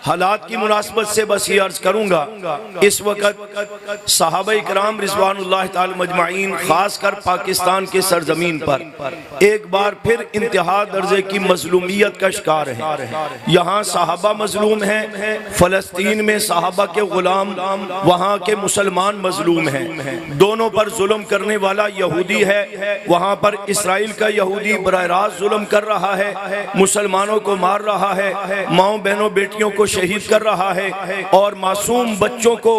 हालात की मुनासबत से बस ये अर्ज करूंगा, इस वक्त सहाबा किराम रिज़वानुल्लाह ताला मजमाइन खासकर पाकिस्तान के सरजमीन पर एक बार फिर इंतहा दर्जे की मजलूमियत का शिकार है। यहाँ सहाबा मजलूम हैं, फलस्तीन में सहाबा के गुलाम, वहाँ के मुसलमान मजलूम हैं। दोनों पर जुल्म करने वाला यहूदी है, वहाँ पर इसराइल का यहूदी बराह रास्त जुल्म कर रहा है, मुसलमानों को मार रहा है, माओ बहनों बेटियों को शहीद कर रहा है और मासूम बच्चों को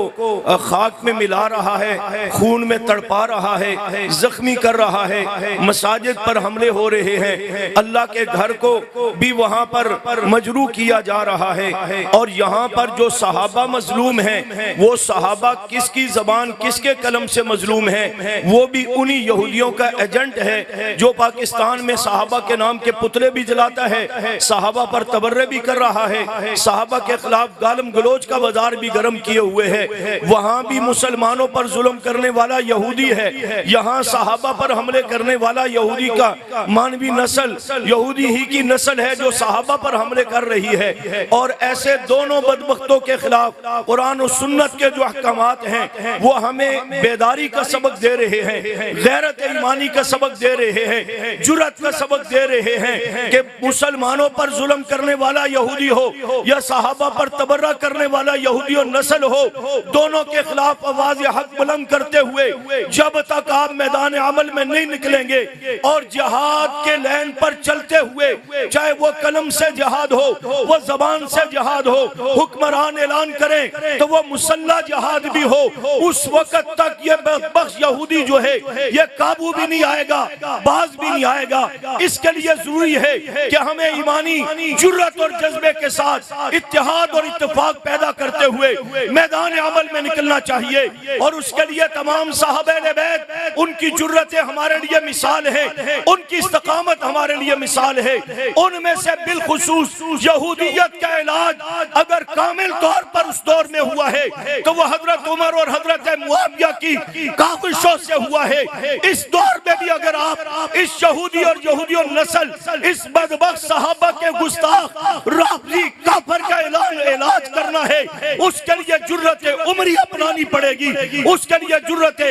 खाक में मिला रहा है, खून में तड़पा रहा है, जख्मी कर रहा है, मसाजिद पर हमले हो रहे हैं, अल्लाह के घर को भी वहाँ पर मजरू किया जा रहा है। और यहाँ पर जो सहाबा मजलूम हैं, वो सहाबा किसकी जबान किसके कलम से मजलूम है? वो भी उन्हीं यहूदियों का एजेंट है जो पाकिस्तान में सहाबा के नाम के पुतले भी जलाता है, सहाबा पर तबर्रे भी कर रहा है, सहाबा के खिलाफ गालम गलोच का बाजार भी गर्म किए हुए है। वहाँ भी मुसलमानों पर जुल्म करने वाला यहूदी है, यहाँ सहाबा पर हमले करने वाला यहूदी का मानवी नस्ल यहूदी ही की नस्ल है जो सहाबा पर हमले कर रही है। और ऐसे दोनों बदबख्तों के खिलाफ कुरान और सुन्नत के जो अहकामात हैं वो हमें बेदारी का सबक दे रहे हैं, गैरत ईमानी का सबक दे रहे हैं, जुर्रत का सबक दे रहे हैं कि मुसलमानों पर जुल्म करने वाला यहूदी हो या सहाबा पर तबर्रा करने वाला यहूदी और नस्ल हो, दोनों के खिलाफ आवाज हक बुलंद करते हुए जब तक आप मैदान अमल में नहीं निकलेंगे और जिहाद के लाइन पर चलते हुए, चाहे वो कलम से जिहाद हो, वो जबान से जिहाद हो, हुक्मरान ऐलान करें तो वो मुसल्ला जिहाद भी हो, उस वक्त तक ये बदबख्त यहूदी जो है ये काबू भी नहीं आएगा, बाज भी नहीं आएगा। इसके लिए जरूरी है कि हमें ईमानी जुर्रत और जज्बे के साथ इत्तेहाद और इत्तेफाक पैदा करते हुए मैदान अमल में निकलना चाहिए। और उसके लिए तमाम साहबे बैत उनकी जुर्रतें हमारे लिए मिसाल है, उनकी इस्तकामत हमारे लिए मिसाल है। उनमें से बिलखुसूस यहूदियत का इलाज अगर कामिल तौर पर उस दौर में हुआ है तो वह हजरत उमर और हजरत मुआविया की काविशों से हुआ है। इस दौर में भी अगर आप इस यहूदी और यहूदियों नस्ल, इस बदबख्त सहाबा के गुस्ताख राफजी काफर का इलाज करना है, उसके लिए जुर्रत उमरी अपनानी पड़ेगी, उसके लिए जुर्रत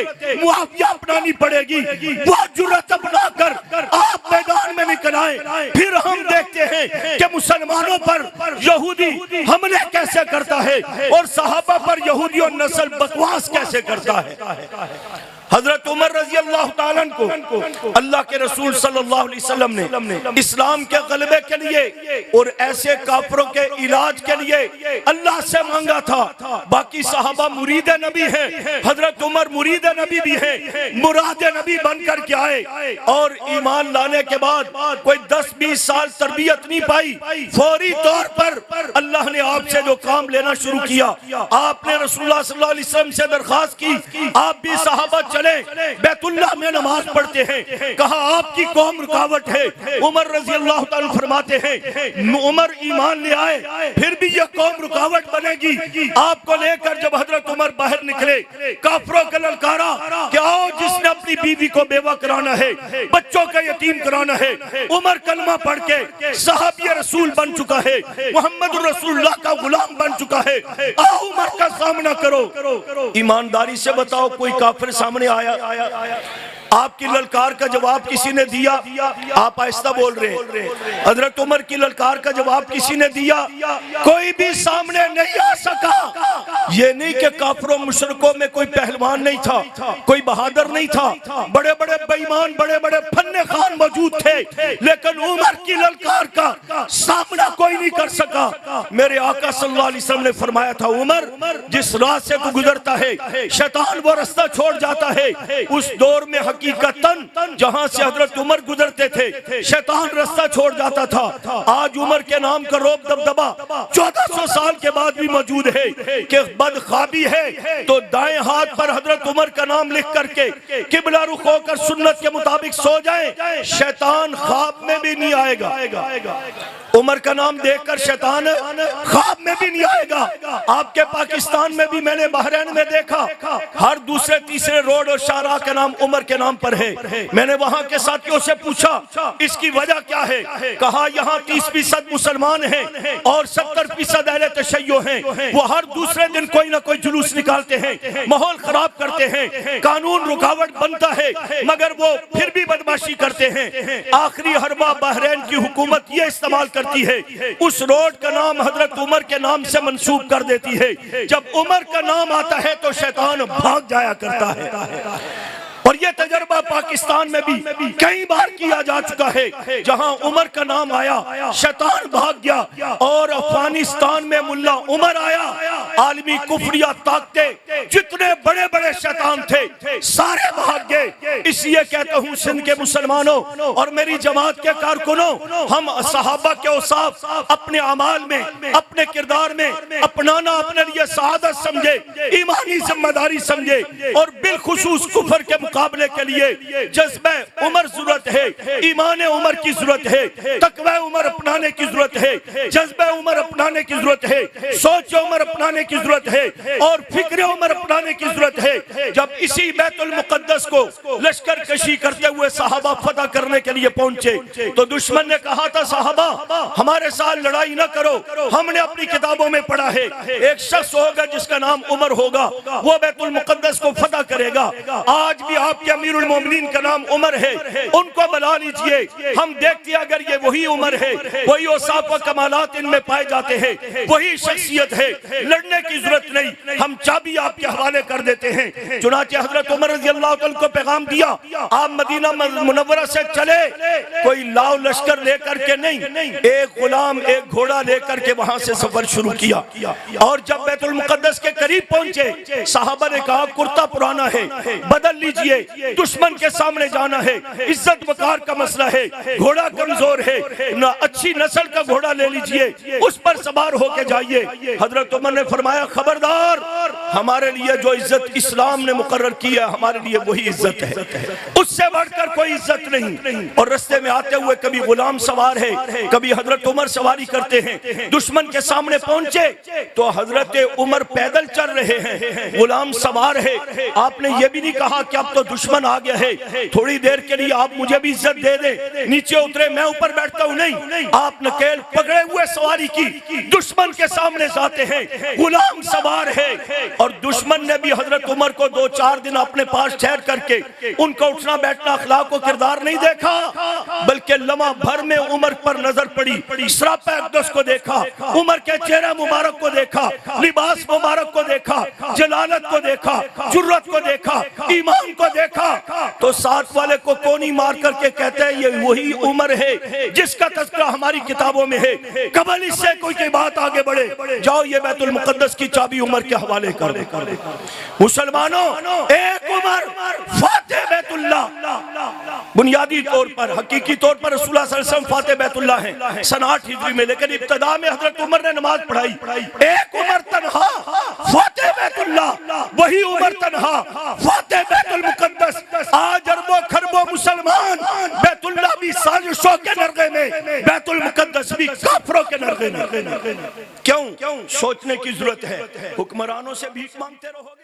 मुआविया अपनानी पड़ेगी। वो जुर्रत अपनाकर आप मैदान में निकल आए, फिर हम देखते हैं कि मुसलमानों पर यहूदी हमले कैसे करता है और सहाबा पर यहूदी और नस्ल बकवास कैसे करता है। हजरत उमर रजी अल्लाह ताला को अल्लाह के रसूल सल्लल्लाहु अलैहि वसल्लम ने इस्लाम के गलबे के लिए और ऐसे काफरों के इलाज के लिए अल्लाह से मांगा था। बाकी सहाबा मुरीद नबी हैं, हजरत उमर मुरीद नबी भी हैं, मुराद नबी बनकर के आए और ईमान लाने के बाद कोई 10-20 साल तरबियत नहीं पाई, फौरी तौर पर अल्लाह ने आपसे जो काम लेना शुरू किया, आपने रसूलुल्लाह सल्लल्लाहु अलैहि वसल्लम से दरखास्त की आप भी सहाबा चले बैतुल्लाह में नमाज पढ़ते हैं। कहा आपकी कौम रुकावट है। उमर रजी अल्लाह ताला फरमाते हैं उमर ईमान ले आए, फिर भी ये कौम रुकावट बनेगी। आपको लेकर जब हजरत उमर बाहर निकले, काफरों का ललकारा कि आओ जिसने अपनी बीवी को बेवा कराना है, बच्चों का यतीम कराना है, उमर कलमा पढ़ के सहाबी रसूल बन चुका है, मोहम्मद रसूलुल्लाह का गुलाम बन चुका है। आओ उमर का सामना करो। ईमानदारी से बताओ कोई काफिर सामने आया? आपकी ललकार का जवाब किसी ने दिया? आप आहिस्ता बोल रहे हैं। हजरत उमर की ललकार का जवाब किसी ने दिया? कोई भी सामने नहीं आ सका। ये नहीं कि काफरों मुशरिकों में कोई पहलवान नहीं था, कोई बहादुर नहीं था, बड़े बड़े बेईमान बड़े बड़े फन्ने खान मौजूद थे, लेकिन उमर की ललकार का सामना कोई नहीं कर सका। मेरे आका सल्लल्लाहु अलैहि वसल्लम ने फरमाया था उमर जिस राह से तू गुजरता है शैतान वो रास्ता छोड़ जाता है। उस दौर में हकीकतन जहां से हजरत उमर गुजरते थे शैतान रास्ता छोड़ जाता था। आज उमर के नाम का रोब दबदबा 1400 साल के बाद भी मौजूद है कि बदख्वाबी है तो दाएं हाथ पर हजरत उमर का नाम लिख करके किबला रुख होकर सुन्नत के मुताबिक सो जाएं, शैतान ख्वाब में भी नहीं आएगा। उमर का नाम देखकर शैतान ख्वाब में भी नहीं आएगा। आपके पाकिस्तान में भी मैंने बहरीन में देखा, हर दूसरे तीसरे रोड और शाहराह का नाम उमर के नाम पर है। मैंने वहां के साथियों से पूछा इसकी वजह क्या है, कहा यहाँ 30% मुसलमान हैं और 70% अहले तशय्यो हैं। वो हर दूसरे दिन कोई ना कोई जुलूस निकालते हैं, माहौल खराब करते हैं, कानून रुकावट बनता है, मगर वो फिर भी बदमाशी करते हैं। आखिरी हरबा बहरीन की हुकूमत ये इस्तेमाल करती है, उस रोड का नाम हजरत उमर के नाम से मंसूब कर देती है। जब उमर का नाम आता है तो शैतान भाग जाया करता है। और ये तजर्बा पाकिस्तान में भी कई बार किया जा चुका है, जहां उमर का नाम आया शैतान भाग गया। और अफगानिस्तान में मुल्ला उमर आया, आलमी कुफरिया ताकते जितने बड़े बड़े शैतान थे सारे भाग गए। इसलिए कहता हूँ सिंध के मुसलमानों और मेरी जमात के कारकुनों, हम सहाबा के औसाफ अपने अमाल में, अपने किरदार में अपनाना अपने लिए सआदत समझे, ईमानी जिम्मेदारी समझे। और बिलखुसूस कुफर के मुकाबले के लिए जज्बे उमर जरूरत है, ईमान उमर की जरूरत है, तकवा उमर अपनाने की जरूरत है, जज्बे उमर अपनाने की जरूरत है, सोच उमर अपनाने की जरूरत है और फिक्र उमर अपनाने की जरूरत है। जब इसी बैतुल मुकद्दस को लश्कर कशी करते हुए सहाबा फतह करने के लिए पहुंचे तो दुश्मन ने कहा था सहाबा हमारे साथ लड़ाई न करो, हमने अपनी किताबों में पढ़ा है एक शख्स होगा जिसका नाम उमर होगा, वो बैतुल मुकद्दस को फतह करेगा। आज भी आपके अमीरुल मोमिनीन का नाम उमर है, उनको बुला लीजिए, हम देखते हैं अगर ये वही उमर है, वही औसाफ व कमालात इनमें पाए जाते हैं, वही शख्सियत है, लड़ने की जरूरत नहीं, हम चाबी आपके हवाले कर देते हैं। चुनांचे हजरत उमर रज़ी अल्लाह तआला को पैगाम दिया, आप मदीना मुनव्वरा से चले, कोई लाव लश्कर लेकर के नहीं, एक गुलाम एक घोड़ा लेकर के वहां से सफर शुरू किया। और जब बैतुल मुकद्दस के करीब पहुंचे साहबा ने कहा कुर्ता पुराना है, बदल लीजिए, दुश्मन के सामने जाना है, इज्जत वकार का मसला है, घोड़ा कमजोर है, ना अच्छी नस्ल का घोड़ा ले लीजिए, उस पर सवार होके जाइए। हजरत उमर ने फरमाया खबरदार, हमारे लिए जो इज्जत इस्लाम ने मुकर्रर की है हमारे लिए वही इज्जत है, उससे बढ़कर कोई इज्जत नहीं। और रास्ते में आते हुए कभी गुलाम सवार है, कभी हजरत उमर सवारी करते हैं। दुश्मन के सामने पहुंचे तो हजरत उमर पैदल चल रहे हैं, गुलाम सवार है। आपने ये भी नहीं कहा कि अब तो दुश्मन आ गया है, थोड़ी देर के लिए आप मुझे भी इज्जत दे दे, नीचे उतरे मैं ऊपर बैठता हूँ, नहीं, आप नकेल पकड़े हुए सवारी की दुश्मन के सामने जाते हैं, गुलाम सवार है। और दुश्मन ने भी हजरत उमर को 2-4 दिन अपने पास ठहर करके उनका उठना बैठना अखलाक और किरदार नहीं देखा, बल्कि लम्हा भर में उमर पर नजर पड़ी, सरापा अक़दस को देखा, उमर के चेहरा मुबारक को देखा, लिबास मुबारक को देखा, जलालत को देखा, जुर्रत को देखा, ईमान को देखा, तो साथ वाले को कोनी मार करके कहते हैं ये वही उमर है जिसका तज़किरा हमारी किताबों में है। कबल इससे कोई बात आगे बढ़े, जाओ ये बैतुल मुकद्दस की चाबी उमर के हवाले कर दे। मुसलमानों, एक उमर फाते बैतुल्लाह, बुनियादी तौर पर हकीकी तौर पर रसूलुल्लाह सल्लल्लाहु अलैहि वसल्लम फाते बैतुल्लाह है सन 8 हिजरी में, लेकिन इब्तिदा में हजरत उमर ने नमाज पढ़ाई। एक उमर तन्हा फाते बैतुल्लाह, वही उमर तन्हा फाते बैतुल मुकद्दस। आज अरबों खरबों मुसलमान बैतुल्लाह भी साजिशों के नरगे में, बैतुल मुकद्दस भी काफिरों के नरगे में। क्यों? सोचने की जरूरत है। हुक्मरानों से भीख मांगते रहोगे।